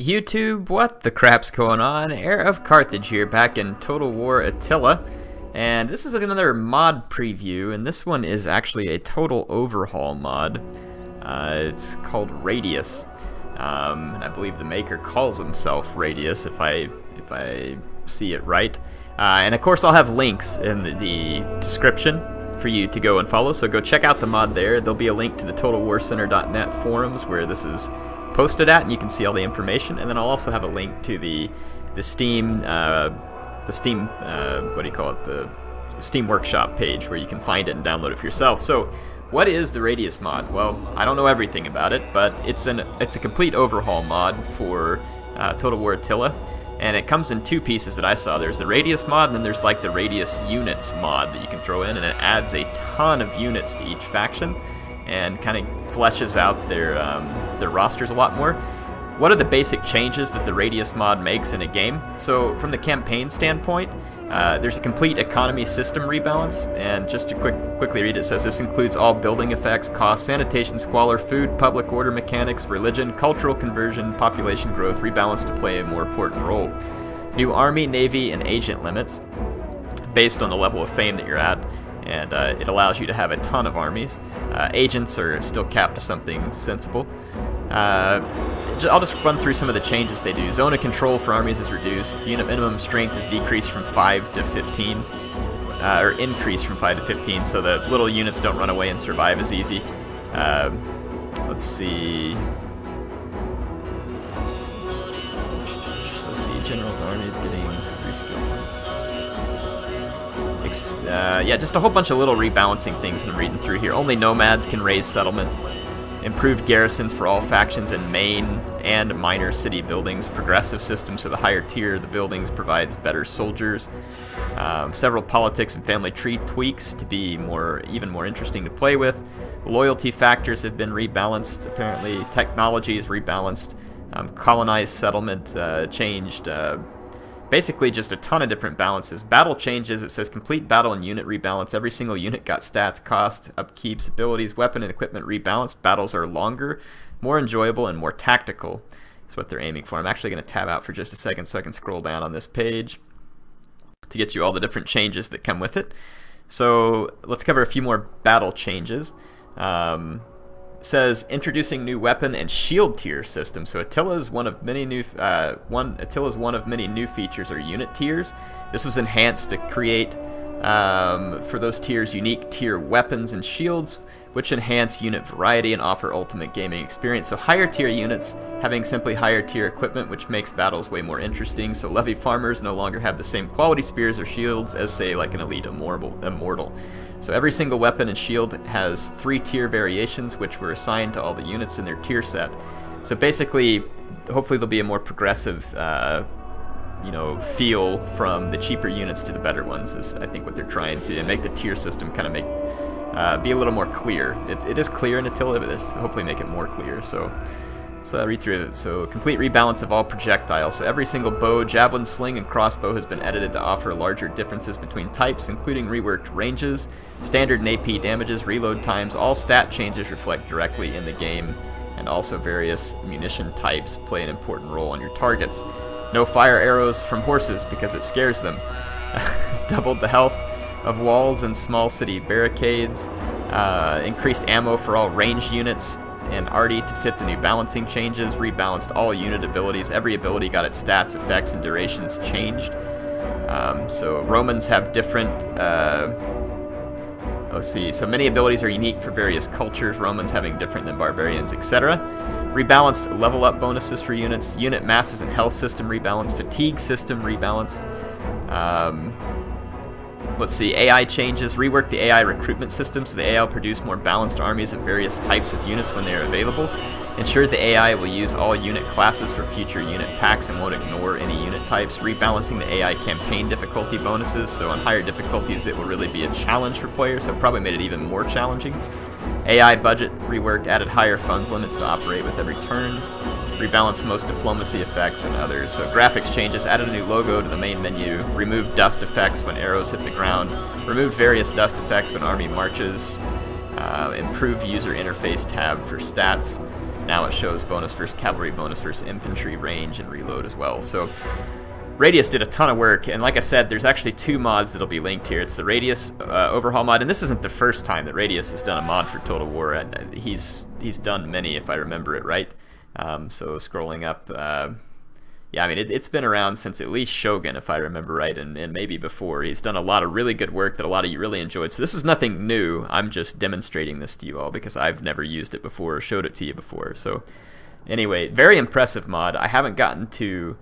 YouTube, what the crap's going on? HeirofCarthage here, back in Total War Attila, and this is another mod preview, and this one is actually a total overhaul mod. It's called Radious, and I believe the maker calls himself Radious, if I see it right. And of course I'll have links in the description for you to go and follow, so go check out the mod there. There'll be a link to the TotalWarCenter.net forums where this is posted at, and you can see all the information. And then I'll also have a link to the Steam what do you call it, the Steam Workshop page where you can find it and download it for yourself. So what is the Radious mod? Well, I don't know everything about it, but it's a complete overhaul mod for Total War Attila, and it comes in two pieces that I saw. There's the Radious mod, and then there's like the Radious units mod that you can throw in, and it adds a ton of units to each faction and kind of fleshes out their rosters a lot more. What are the basic changes that the Radious mod makes in a game? So from the campaign standpoint, there's a complete economy system rebalance, and just to quickly read, it says this includes all building effects, cost, sanitation, squalor, food, public order mechanics, religion, cultural conversion, population growth, rebalance to play a more important role. New army, navy, and agent limits based on the level of fame that you're at, and it allows you to have a ton of armies. Agents are still capped to something sensible. I'll just run through some of the changes they do. Zone of control for armies is reduced. Unit minimum strength is decreased from 5 to 15, or increased from 5 to 15, so the little units don't run away and survive as easy. Let's see. General's army is getting 3 skill. Yeah, just a whole bunch of little rebalancing things I'm reading through here. Only nomads can raise settlements. Improved garrisons for all factions in main and minor city buildings. Progressive system, so the higher tier of the buildings provides better soldiers. Several politics and family tree tweaks to be even more interesting to play with. Loyalty factors have been rebalanced, apparently. Technology is rebalanced. Colonized settlement changed. Basically just a ton of different balances. Battle changes, it says complete battle and unit rebalance. Every single unit got stats, cost, upkeeps, abilities, weapon and equipment rebalanced. Battles are longer, more enjoyable, and more tactical. That's what they're aiming for. I'm actually going to tab out for just a second so I can scroll down on this page to get you all the different changes that come with it. So let's cover a few more battle changes. Says introducing new weapon and shield tier system. So Attila is one of many new features or unit tiers. This was enhanced to create for those tiers unique tier weapons and shields, which enhance unit variety and offer ultimate gaming experience. So higher tier units having simply higher tier equipment, which makes battles way more interesting. So levy farmers no longer have the same quality spears or shields as, say, like an elite immortal. So every single weapon and shield has 3 tier variations, which were assigned to all the units in their tier set. So basically, hopefully there'll be a more progressive feel from the cheaper units to the better ones, is I think what they're trying to make the tier system kind of be a little more clear. It is clear in Attila, but hopefully make it more clear. So let's read through it. So complete rebalance of all projectiles. So every single bow, javelin, sling, and crossbow has been edited to offer larger differences between types, including reworked ranges, standard and AP damages, reload times. All stat changes reflect directly in the game, and also various munition types play an important role on your targets. No fire arrows from horses because it scares them. Doubled the health of walls and small city barricades. Increased ammo for all ranged units and arty to fit the new balancing changes. Rebalanced all unit abilities. Every ability got its stats, effects, and durations changed. So Romans have different... let's see. So many abilities are unique for various cultures. Romans having different than barbarians, etc. Rebalanced level up bonuses for units. Unit masses and health system rebalance. Fatigue system rebalance. Let's see, AI changes. Rework the AI recruitment system so the AI will produce more balanced armies of various types of units when they are available. Ensure the AI will use all unit classes for future unit packs and won't ignore any unit types. Rebalancing the AI campaign difficulty bonuses, so on higher difficulties it will really be a challenge for players, so probably made it even more challenging. AI budget reworked, added higher funds limits to operate with every turn. Rebalanced most diplomacy effects and others. So graphics changes, added a new logo to the main menu, removed dust effects when arrows hit the ground, removed various dust effects when army marches, improved user interface tab for stats. now it shows bonus versus cavalry, bonus versus infantry, range, and reload as well. So Radious did a ton of work, and like I said, there's actually 2 mods that'll be linked here. It's the Radious overhaul mod, and this isn't the first time that Radious has done a mod for Total War. He's done many, if I remember it right. So scrolling up, yeah, I mean, it's been around since at least Shogun, if I remember right, and maybe before. He's done a lot of really good work that a lot of you really enjoyed. So this is nothing new. I'm just demonstrating this to you all because I've never used it before or showed it to you before. So anyway, very impressive mod. I haven't gotten to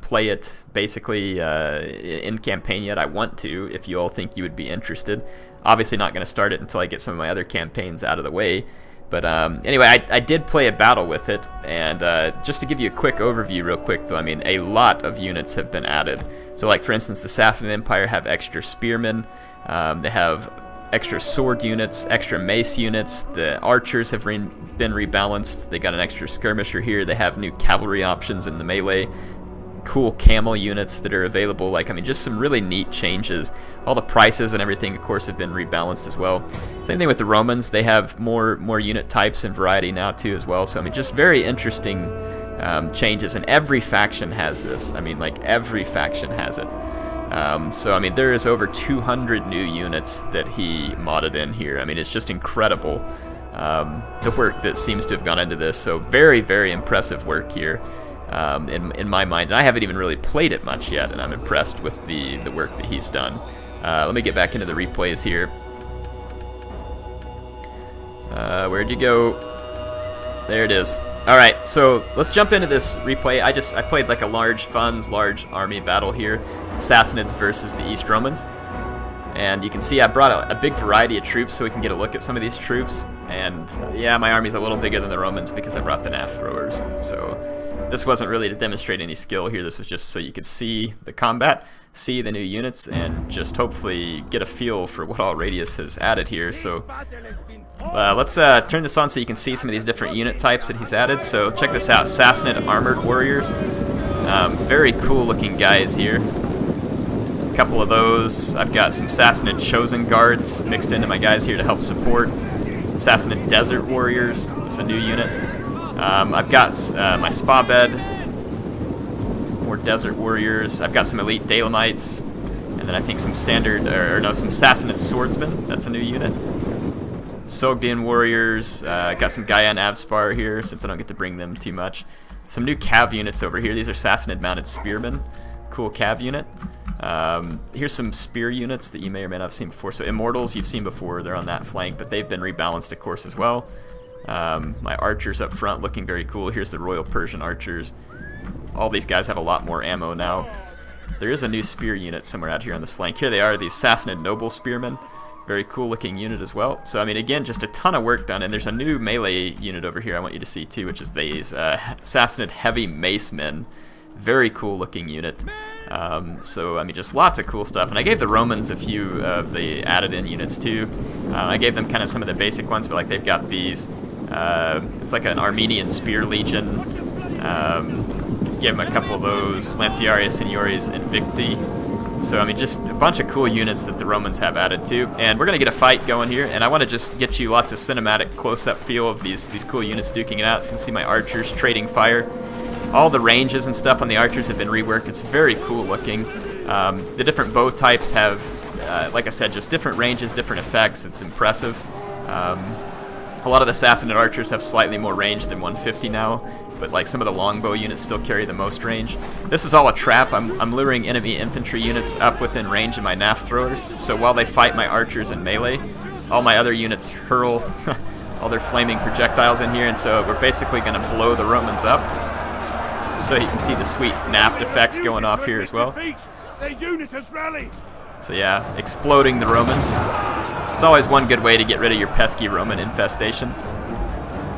play it basically in campaign yet. I want to, if you all think you would be interested. Obviously not going to start it until I get some of my other campaigns out of the way. But anyway, I did play a battle with it, and just to give you a quick overview real quick though, I mean, a lot of units have been added. So like for instance, the Sasson Empire have extra spearmen, they have extra sword units, extra mace units, the archers have been rebalanced, they got an extra skirmisher here, they have new cavalry options in the melee, cool camel units that are available, like, I mean, just some really neat changes. All the prices and everything, of course, have been rebalanced as well. Same thing with the Romans, they have more unit types and variety now too as well, so I mean, just very interesting changes, and every faction has this. I mean, like, every faction has it. So I mean, there is over 200 new units that he modded in here. I mean, it's just incredible, the work that seems to have gone into this. So very, very impressive work here, in my mind. And I haven't even really played it much yet, and I'm impressed with the work that he's done. Let me get back into the replays here. Where'd you go? There it is. Alright, so let's jump into this replay. I played like a large army battle here, Sassanids versus the East Romans. And you can see I brought a big variety of troops so we can get a look at some of these troops. And yeah, my army's a little bigger than the Romans because I brought the nav throwers. So this wasn't really to demonstrate any skill here, this was just so you could see the combat, see the new units, and just hopefully get a feel for what all Radious has added here. So let's turn this on so you can see some of these different unit types that he's added. So check this out, Sassanid Armored Warriors. Very cool looking guys here. A couple of those. I've got some Sassanid Chosen Guards mixed into my guys here to help support. Sassanid Desert Warriors, it's a new unit. I've got my Spa Bed, more Desert Warriors. I've got some Elite Dalamites, and then I think some standard, some Sassanid Swordsmen, that's a new unit. Sogdian Warriors, got some Gaian Avspar here, since I don't get to bring them too much. Some new Cav units over here. These are Sassanid Mounted Spearmen. Cool Cav unit. Here's some spear units that you may or may not have seen before. So Immortals you've seen before, they're on that flank, but they've been rebalanced, of course, as well. My archers up front looking very cool. Here's the Royal Persian archers. All these guys have a lot more ammo now. There is a new spear unit somewhere out here on this flank. Here they are, these Sassanid Noble Spearmen. Very cool looking unit as well. So I mean, again, just a ton of work done, and there's a new melee unit over here I want you to see too, which is these Sassanid Heavy Macemen. Very cool looking unit. So I mean, just lots of cool stuff. And I gave the Romans a few of the added in units too. I gave them kind of some of the basic ones, but like they've got these, it's like an Armenian Spear Legion. Give them a couple of those, Lanciaria Signoris Invicti. So I mean, just a bunch of cool units that the Romans have added too. And we're gonna get a fight going here, and I want to just get you lots of cinematic close-up feel of these cool units duking it out. So you can see my archers trading fire. All the ranges and stuff on the archers have been reworked. It's very cool looking. The different bow types have, like I said, just different ranges, different effects. It's impressive. A lot of the Sassanid archers have slightly more range than 150 now, but like some of the longbow units still carry the most range. This is all a trap. I'm luring enemy infantry units up within range of my nav throwers, so while they fight my archers in melee, all my other units hurl all their flaming projectiles in here, and so we're basically going to blow the Romans up. So you can see the sweet naft effects going off here as well. So yeah, exploding the Romans. It's always one good way to get rid of your pesky Roman infestations.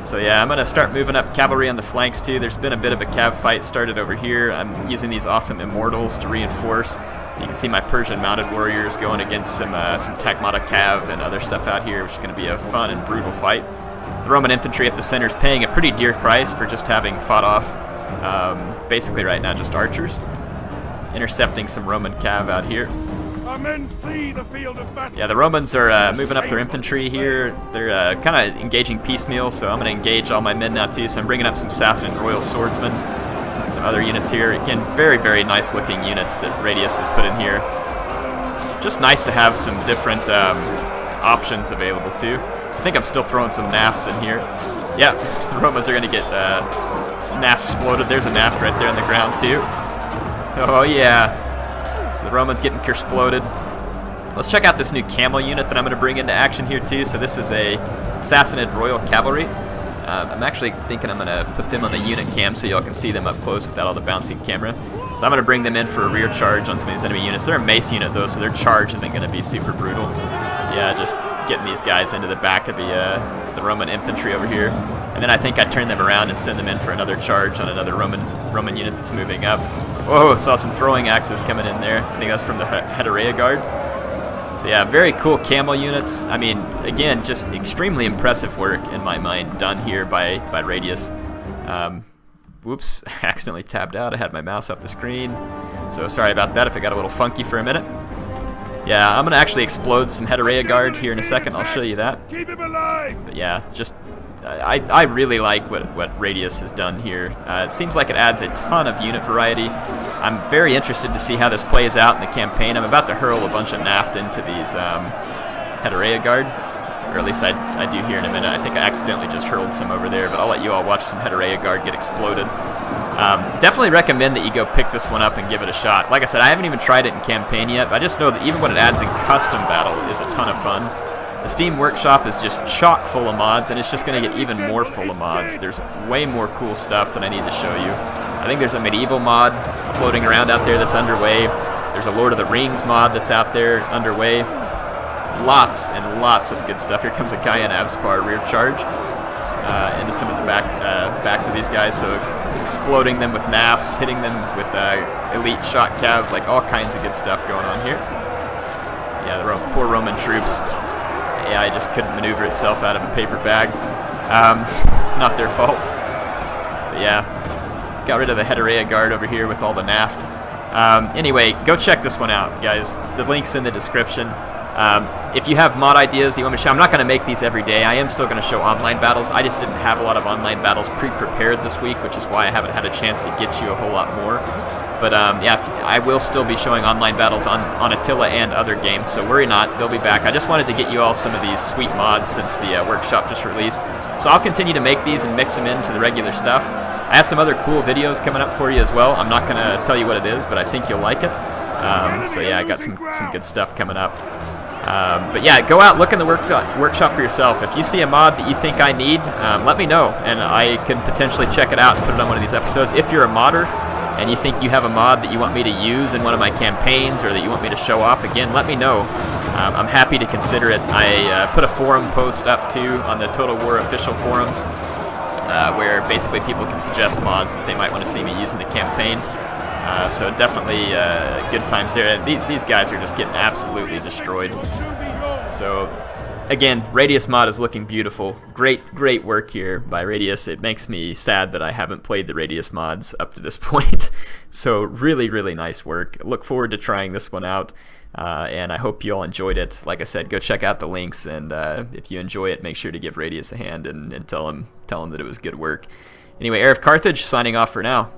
So yeah, I'm going to start moving up cavalry on the flanks too. There's been a bit of a cav fight started over here. I'm using these awesome Immortals to reinforce. You can see my Persian mounted warriors going against some Tagmata cav and other stuff out here, which is going to be a fun and brutal fight. The Roman infantry at the center is paying a pretty dear price for just having fought off basically right now just archers. Intercepting some Roman cav out here. Our men flee the field of battle. Yeah, the Romans are moving up their infantry here. They're kind of engaging piecemeal, so I'm going to engage all my men now too. So I'm bringing up some Sasson and Royal Swordsmen, some other units here. Again, very, very nice looking units that Radious has put in here. Just nice to have some different options available too. I think I'm still throwing some NAFs in here. Yeah, the Romans are going to get NAF exploded. There's a NAF right there on the ground too. Oh yeah. So the Romans getting exploded. Let's check out this new camel unit that I'm going to bring into action here too. So this is a Sassanid Royal Cavalry. I'm actually thinking I'm going to put them on the unit cam so y'all can see them up close without all the bouncing camera. So I'm going to bring them in for a rear charge on some of these enemy units. They're a mace unit though, so their charge isn't going to be super brutal. Yeah, just getting these guys into the back of the Roman infantry over here. And then I think I turn them around and send them in for another charge on another Roman unit that's moving up. Whoa, saw some throwing axes coming in there. I think that's from the Guard. So yeah, very cool camel units. I mean, again, just extremely impressive work in my mind done here by Radious. Whoops, accidentally tabbed out. I had my mouse off the screen. So sorry about that if it got a little funky for a minute. Yeah, I'm going to actually explode some Guard here in a second. I'll show you that. Keep him alive. But yeah, just I really like what Radious has done here. It seems like it adds a ton of unit variety. I'm very interested to see how this plays out in the campaign. I'm about to hurl a bunch of NAFT into these Guard, or at least I do here in a minute. I think I accidentally just hurled some over there, but I'll let you all watch some Guard get exploded. Definitely recommend that you go pick this one up and give it a shot. Like I said, I haven't even tried it in campaign yet, but I just know that even what it adds in custom battle is a ton of fun. The Steam Workshop is just chock full of mods, and it's just going to get even more full of mods. There's way more cool stuff that I need to show you. I think there's a medieval mod floating around out there that's underway. There's a Lord of the Rings mod that's out there underway. Lots and lots of good stuff. Here comes a guy in Avspar rear charge into some of the backs of these guys. So exploding them with NAFs, hitting them with elite shot cav, like all kinds of good stuff going on here. Yeah, the poor Roman troops. AI just couldn't maneuver itself out of a paper bag. Not their fault. But yeah, got rid of the Guard over here with all the NAFT. Anyway, go check this one out, guys. The link's in the description. If you have mod ideas that you want me to show, I'm not going to make these every day. I am still going to show online battles. I just didn't have a lot of online battles pre-prepared this week, which is why I haven't had a chance to get you a whole lot more. But yeah, I will still be showing online battles on Attila and other games, so worry not, they'll be back. I just wanted to get you all some of these sweet mods since the workshop just released. So I'll continue to make these and mix them into the regular stuff. I have some other cool videos coming up for you as well. I'm not going to tell you what it is, but I think you'll like it. So yeah, I got some good stuff coming up. But yeah, go out, look in the workshop for yourself. If you see a mod that you think I need, let me know, and I can potentially check it out and put it on one of these episodes. If you're a modder, and you think you have a mod that you want me to use in one of my campaigns or that you want me to show off, again, let me know. I'm happy to consider it. I put a forum post up too on the Total War official forums where basically people can suggest mods that they might want to see me use in the campaign. So definitely good times there. These guys are just getting absolutely destroyed. So again, Radious mod is looking beautiful. Great work here by Radious. It makes me sad that I haven't played the Radious mods up to this point. So really nice work. Look forward to trying this one out. And I hope you all enjoyed it. Like I said, go check out the links, and if you enjoy it, make sure to give Radious a hand and tell him that it was good work. Anyway, HeirofCarthage signing off for now.